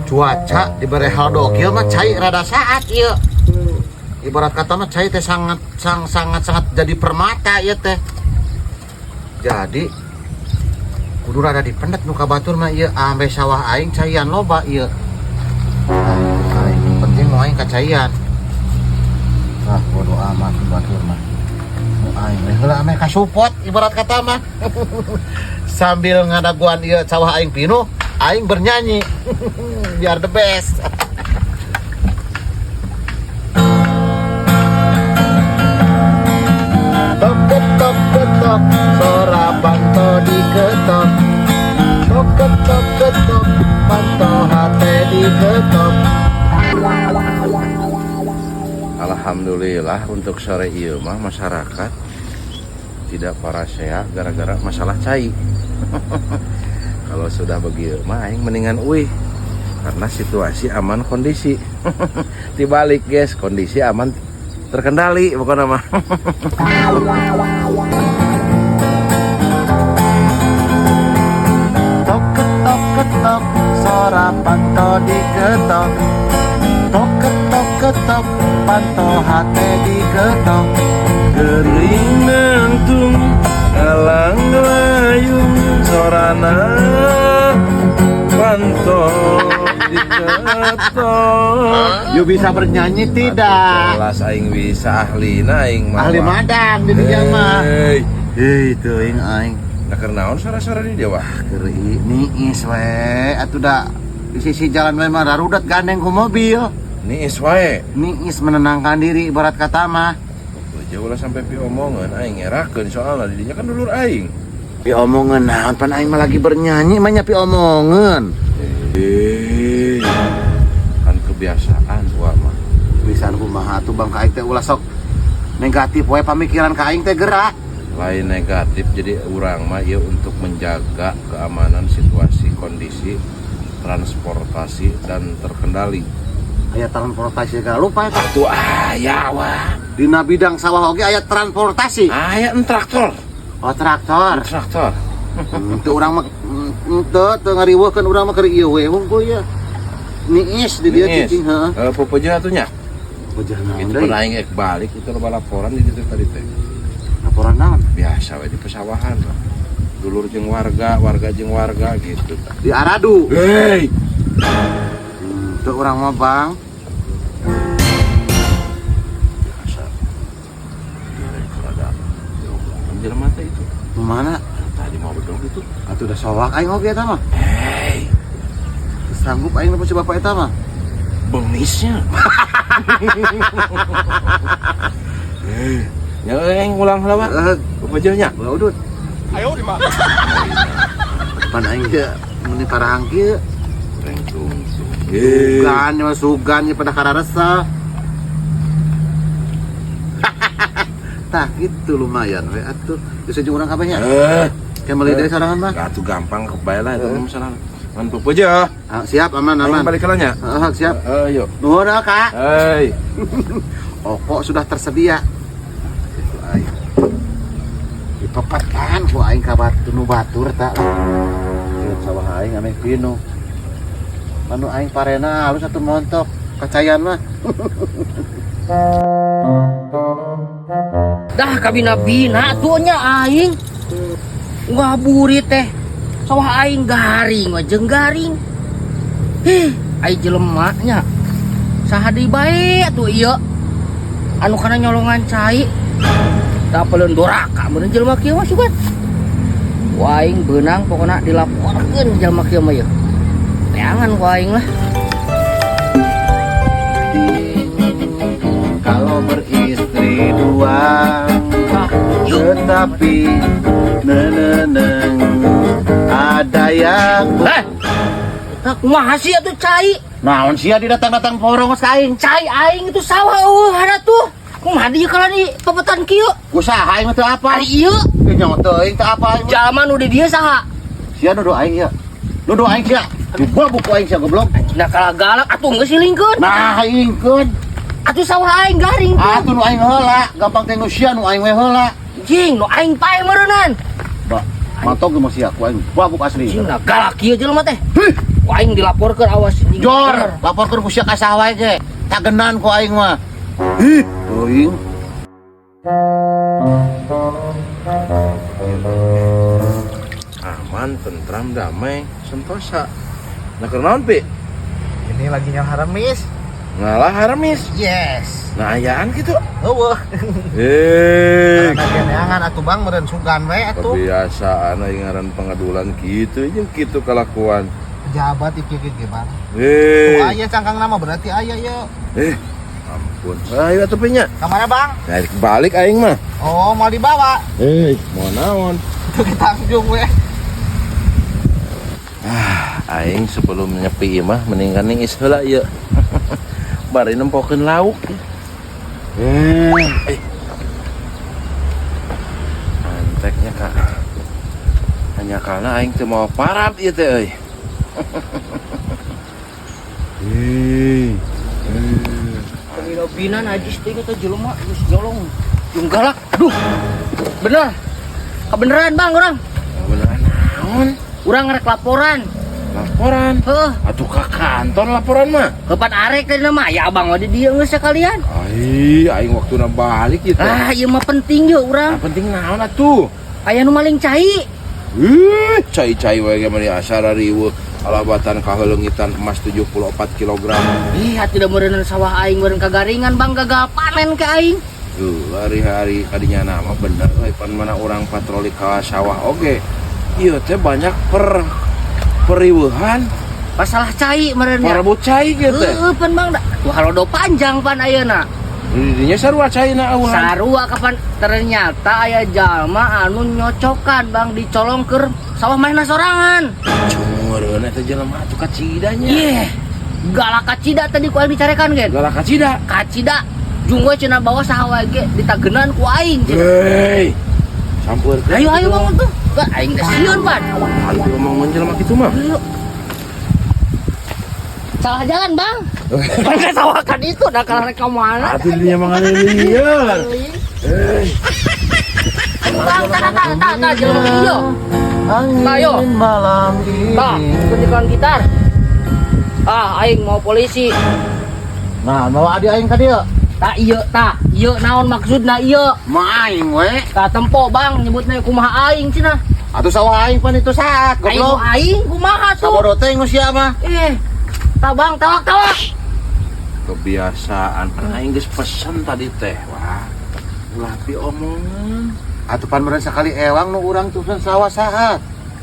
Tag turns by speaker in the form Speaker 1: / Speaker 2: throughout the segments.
Speaker 1: Cuaca di Berehaldo kieu mah cai rada saat ieu. Ibarat kata mah cai teh sangat jadi permata ieu teh. Jadi kudu rada dipendet nu ka batur mah ieu ambe sawah aing caian loba ieu. Aing penting mau aing kacaian. Ah bodo amat nu batur mah. Nu aing we heula ame kasupot ibarat kata mah. Sambil ngadaguan ieu sawah aing pinuh, aing bernyanyi. Biar the best. Tok ketok ketok sora panto diketok. Tok ketok ketok panto hate diketok.
Speaker 2: Alhamdulillah untuk sore ieu mah masyarakat tidak parasea gara-gara masalah cai. Kalau sudah begitu mah aing mendingan uih karena situasi aman kondisi. Dibalik guys, kondisi aman terkendali pokoknya mah.
Speaker 1: Tok ketok ketok sora panto diketok. Tok ketok ketok panto hate diketok.
Speaker 2: Gering nantung alang layung sorana panto diketok.
Speaker 1: You bisa bernyanyi tidak?
Speaker 2: Kelas aing bisa ahlina aing mah.
Speaker 1: Ahli madang di dieu mah. Hei teuing aing.
Speaker 2: Nah kernaon sore-sore di Jawa?
Speaker 1: Geri niis we atuh da di sisi jalan we mah darudat gandeng ku mobil.
Speaker 2: Niis wae.
Speaker 1: Niis menenangkan diri ibarat kata mah.
Speaker 2: Jauh lah sampai pi omongan aing ngerakeun soalna di dinya kan dulur aing.
Speaker 1: Pi omongan naon pan aing mah lagi bernyanyi mah nya pi omongan.
Speaker 2: Kan kebiasaan gua mah.
Speaker 1: Pisan kumaha tuh Bang ka aing teh ulah sok negatif we pamikiran ka aing teh gerak.
Speaker 2: Lain negatif jadi urang mah ieu untuk menjaga keamanan situasi kondisi transportasi dan terkendali.
Speaker 1: Aya transportasi segala lupa eta.
Speaker 2: Atuh aya wah.
Speaker 1: Dina bidang sawah oge aya transportasi.
Speaker 2: Aya traktor.
Speaker 1: Oh traktor.
Speaker 2: Traktor.
Speaker 1: Teu urang mah teu ngariweuhkeun urang mah keur ieu we hungkul ieu. Niis di dieu cicing heeh.
Speaker 2: Pupeujeuh atunya.
Speaker 1: Bojah naon
Speaker 2: Itu
Speaker 1: deui?
Speaker 2: pernah aing balik itu loba laporan di ditu tadi teh.
Speaker 1: Laporan naon?
Speaker 2: Biasa we di pesawahan. Dulur jeung warga jeung warga gitu.
Speaker 1: Di Aradu.
Speaker 2: Hei.
Speaker 1: Teu urang mah Bang.
Speaker 2: Biasa. Direk rada. Jelema teh itu.
Speaker 1: Di mana?
Speaker 2: Tadi mau bedong itu.
Speaker 1: Atuh da sowak aing oge eta mah.
Speaker 2: Hei.
Speaker 1: Sanggup aing nepi si bapak eta mah.
Speaker 2: Bengisnya. Ya aing ulang heula Pak. Pupejeuhnya.
Speaker 1: Ulah udut.
Speaker 2: Ayo di mana?
Speaker 1: Pan aing teh meni parahang kieu.
Speaker 2: Reng tungtung.
Speaker 1: Sugan pada kararesa. Tah gitu lumayan we atuh. Geus jeung urang kabeh nya. Kayak meuli dari sorangan mah.
Speaker 2: Atuh gampang kebae lah itu masalah. Ngan pupejeuh.
Speaker 1: Siap aman.
Speaker 2: Aing balik heula nya.
Speaker 1: Siap.
Speaker 2: Ayo.
Speaker 1: Nuhun Kak.
Speaker 2: Hei.
Speaker 1: Oko sudah tersedia. Itu aing. Dipepatan ku aing ka batu nu batur tak. Ieu sawah aing ame pinu. Anu aing parena halus atuh montok kacayan mah.
Speaker 3: Dah kabina-bina tuhnya aing. Ngaburit teh. Sawah aing garing jeung garing. Aing jelema nya. Saha deui bae atuh ieu. Anu kana nyolongan cai. Da peuleun doraka beunang jelema kieu mah sugan. Wa aing beunang pokona dilaporkeun jelema kieu mah ieu. Teangan ku aing lah.
Speaker 1: Kalau beristri dua tetapi neneng ada yang
Speaker 3: Kumaha sih atuh cai?
Speaker 1: naon sia didatang-datang porong ka aing.
Speaker 3: Cai aing itu sawah ada tuh. Kumaha dieu kalau di pepetan kieu?
Speaker 1: Usaha aing teh apa?
Speaker 3: Ari ieu
Speaker 1: Nyawa teuing teh apa aing?
Speaker 3: zaman udah dia saha?
Speaker 1: Sia dodo aing ya. Dodo aing sia. Dibuat buku aing sia goblok.
Speaker 3: Nah kalau galak atuh geus silingkeun.
Speaker 1: Nah ingkeun.
Speaker 3: Atuh sawah aing garing tuh.
Speaker 1: Atuh nu aing heula, gampang teh nu sia nu aing we heula.
Speaker 3: Jing, nu aing pae meureunnan.
Speaker 1: Mantog masih aku aing. Babuk asli.
Speaker 3: Cina galak ieu jelema teh. Ku aing dilaporkeun awas anjing.
Speaker 1: Jor, laporkeun ku sia ka saha wae ge. Tagenan ku aing mah. Teuing.
Speaker 2: Aman, tentram, damai, sentosa. Nah, kenaon pi?
Speaker 1: Ini lagi nyaharamis.
Speaker 2: Ngalah haramis.
Speaker 1: Yes.
Speaker 2: Nah, ayaan gitu.
Speaker 1: Eueuh. Karena neangan atuh Bang meureun sugan we atuh.
Speaker 2: Kebiasaan aing ngaran pengadulan gitu jeung kitu kelakuan.
Speaker 1: Jabat dipikir ge Bang.
Speaker 2: Hei.
Speaker 1: Aya cangkang nama berarti aya ya.
Speaker 2: Ampun. Ayo atuh pi nya.
Speaker 1: Ka mana Bang?
Speaker 2: Nah, balik aing mah.
Speaker 1: Oh, mau dibawa.
Speaker 2: Mau naon?
Speaker 1: Itu ditanggung we.
Speaker 2: Aing sebelum nyepi mah mendingan ningis heula ieu. Bari nempokeun lauk. Manteknya Kak. Hanya karena aing teu mau parab ieu teh euy.
Speaker 3: Pina najis teh kata jelema geus nyolong. Jeung galak. Aduh. Bener. Kebeneran Bang urang.
Speaker 2: Beneran naon?
Speaker 3: Urang ngarek laporan.
Speaker 2: Laporan.
Speaker 3: Heuh,
Speaker 2: Atuh ka kantor laporan mah.
Speaker 3: kapan arek teh mah ya Abang mah di dieu geus sekalian.
Speaker 2: Aing waktuna balik ieu teh.
Speaker 3: Ah, ieu mah penting ge urang.
Speaker 2: Penting naon atuh?
Speaker 3: Aya nu maling cai.
Speaker 2: Cai-cai wae ge mah asara riweuh. Alabatan kaheleungitan emas 74 kg.
Speaker 3: Ih, hati da meureun sawah aing meureun kagaringan Bang gagal panen ke aing.
Speaker 2: Hari-hari kadinya nama bener euy pan mana orang patroli ka sawah oge. Ieu teh banyak periweuhan
Speaker 3: Masalah cai meureun ya.
Speaker 2: parebut cai ge teh.
Speaker 3: Heuh, pan Bang da. Wah, halodo panjang pan ayeuna.
Speaker 2: Di dinya sarua caina awuhan.
Speaker 3: Sarua kapan ternyata aya jalma anu nyocokan Bang dicolong keur sawah manehna sorangan.
Speaker 2: Cumeureun eta jelema atuh kacidanya.
Speaker 3: Yeh. Galak kacida tadi ku aing dicarekan gen.
Speaker 2: Galak kacida.
Speaker 3: Kacida jung we cenah bawa saha wae ge ditageunaan ku aing.
Speaker 2: Hei. Sampeurkeun.
Speaker 3: Ayo Bang tuh. Gak aing teh sieun pan.
Speaker 2: Ayo ngomong jelema kitu mah.
Speaker 3: Ayo. Salah jalan Bang. Kan sawakan itu dah kalau rek ka mana.
Speaker 2: Atuh dinya mah lieur.
Speaker 3: Bang, ta jelema ieu. Ayo.
Speaker 1: Malam
Speaker 3: Tah, kuntikan gitar. Ah, aing mau polisi.
Speaker 1: Nah, mau adi aing ka dieu.
Speaker 3: Tah, ieu naon maksudna ieu?
Speaker 1: Maing we.
Speaker 3: Tah tempo Bang nyebutna kumaha aing cenah.
Speaker 1: Atuh sawah aing pan itu saat goblok.
Speaker 3: Aing kumaha tuh?
Speaker 1: Sabodo teh geus sia mah.
Speaker 3: Tah Bang, tawak.
Speaker 2: Kebiasaan aing geus pesen tadi teh wah. Ulah pi omongan.
Speaker 1: Atuh pan meureun sakali ewang nu urang tusan sawah sahat.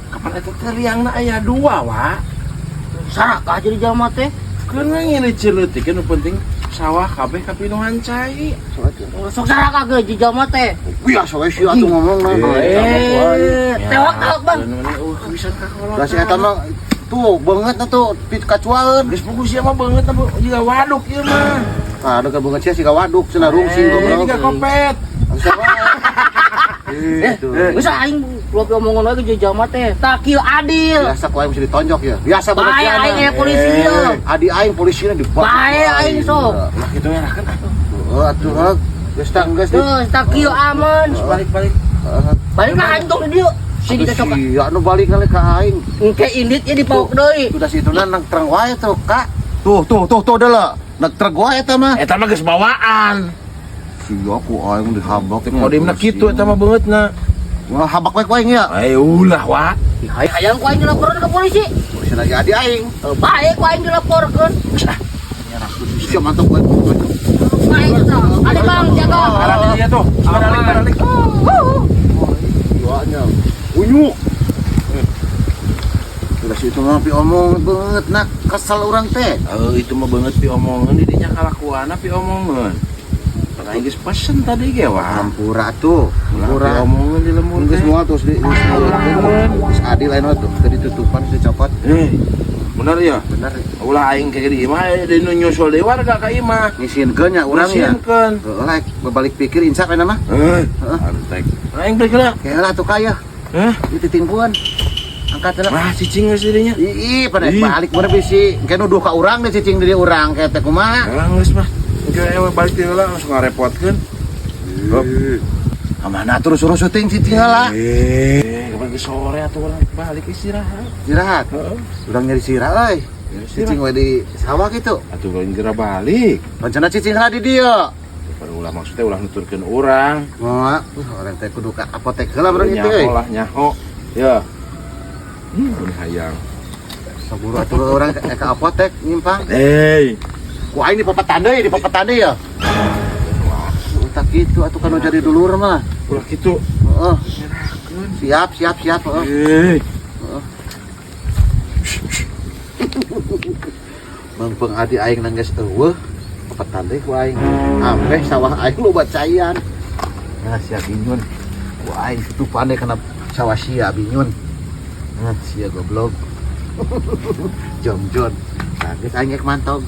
Speaker 2: Kapan eta teh liangna aya dua wa.
Speaker 3: Sarakah jadi jalma teh?
Speaker 2: Keuna ngiri ceuleutik nu penting sawah kabeh kapinuhan cai.
Speaker 3: Sok sarakah ge jadi jalma teh?
Speaker 1: Biasa we sia atuh ngomongna.
Speaker 3: Tewak Bang.
Speaker 2: Bisa ka kolot.
Speaker 1: Da si eta mah tuh beungeut atuh pit kacuaeun.
Speaker 2: Geus pugus sia mah beungeut jiga waduk ieu mah.
Speaker 1: Ah, ada beungeut sia siga waduk cenah rungsing goblok.
Speaker 2: Jiga kopet.
Speaker 3: Geus aing lu omongan wae jadi jalma teh. Tah kieu adil.
Speaker 1: Biasa ku aing mesti ditonjok ya. Biasa bener
Speaker 3: Bae aing aya polisi ieu.
Speaker 1: Adi aing polisina di bawah.
Speaker 3: Bae aing sok.
Speaker 2: Lah kitu nyerahkeun atuh.
Speaker 1: Oh, atuh heuh. Geus tanggeus di.
Speaker 3: Tuh, tah kieu aman.
Speaker 2: Balik.
Speaker 3: Balik ka aing tong di dieu. Sini ka sok.
Speaker 1: Sia nu balik kali ka aing.
Speaker 3: Engke indit ya dipauk deui.
Speaker 1: Udah situna nang terang wae tuh, Kak. Tuh deula. Nang terang wae eta mah.
Speaker 2: Eta mah geus bawaan.
Speaker 1: Sia ku aing dihabak.
Speaker 2: Kodimna kitu eta mah beungeutna.
Speaker 1: Wah, habak wae ku aing ya.
Speaker 2: Ulah wa.
Speaker 3: Hayang ku aing dilaporkeun ka polisi.
Speaker 1: Polisi lagi adi aing.
Speaker 3: Bae ku aing dilaporkeun.
Speaker 1: Sia mantap wae.
Speaker 3: Bae eta. Ade Bang jaga.
Speaker 2: Arah dia tuh. Balik.
Speaker 1: Jiwanya. Unyuk. Udah situ mah pi omong beungeut nak kesel urang teh.
Speaker 2: Itu mah beungeut pi omongan di dinya kalakuana pi omongan. Aing geus pesen tadi ge wah.
Speaker 1: Hampura tuh.
Speaker 2: Hampura omongan di lembur
Speaker 1: Geus moal terus di geus adi lain tuh. Tadi tutupan dicopot.
Speaker 2: Bener ya?
Speaker 1: Bener.
Speaker 2: Ulah aing ke di imah di nu nyusul deui warga ka imah.
Speaker 1: Ngisieunkeun nya urang nya.
Speaker 2: Ngisieunkeun.
Speaker 1: Heeh, balik pikir insap eta mah.
Speaker 2: Antek. Aing balik heula.
Speaker 1: Kela tuh kaya. Dititimpuan. Angkat heula.
Speaker 2: Wah, cicing geus di dinya.
Speaker 1: Ih, pada balik bener bisi. Engke nuduh ka urang deh cicing di urang kayak teh kumaha.
Speaker 2: Geus mah. Engke balik di heula langsung ngarepotkeun.
Speaker 1: Amana terus suruh syuting cicing heula.
Speaker 2: lagi sore atau orang balik istirahat.
Speaker 1: Istirahat.
Speaker 2: Heeh.
Speaker 1: Urang nyari sirah euy. Cicing we di sawah gitu.
Speaker 2: Atuh ulin geura balik.
Speaker 1: Rencana cicing lah di dieu.
Speaker 2: Pada ulah maksudnya ulah nuturkeun urang.
Speaker 1: Moal, orang teh kudu ka apotek heula urang itu euy.
Speaker 2: Nyaho lah nyaho. Ya. Ini hayang.
Speaker 1: Saburu atuh orang ke apotek nyimpang.
Speaker 2: Hei.
Speaker 1: Ku aing di papetan deui ya. Tak gitu atuh kan jadi dulur mah.
Speaker 2: Ulah kitu.
Speaker 1: Heeh. Siap, heeh.
Speaker 2: Hei.
Speaker 1: Mengpeng adi aing nang geus eueuh, papetan deui ku aing. Ameh sawah aing loba cayan. Nah, sia binyun. Ku aing tutupan deui kana sawah sia binyun. Nah, sia goblok. Jom. Nah, geus aing ek mantog.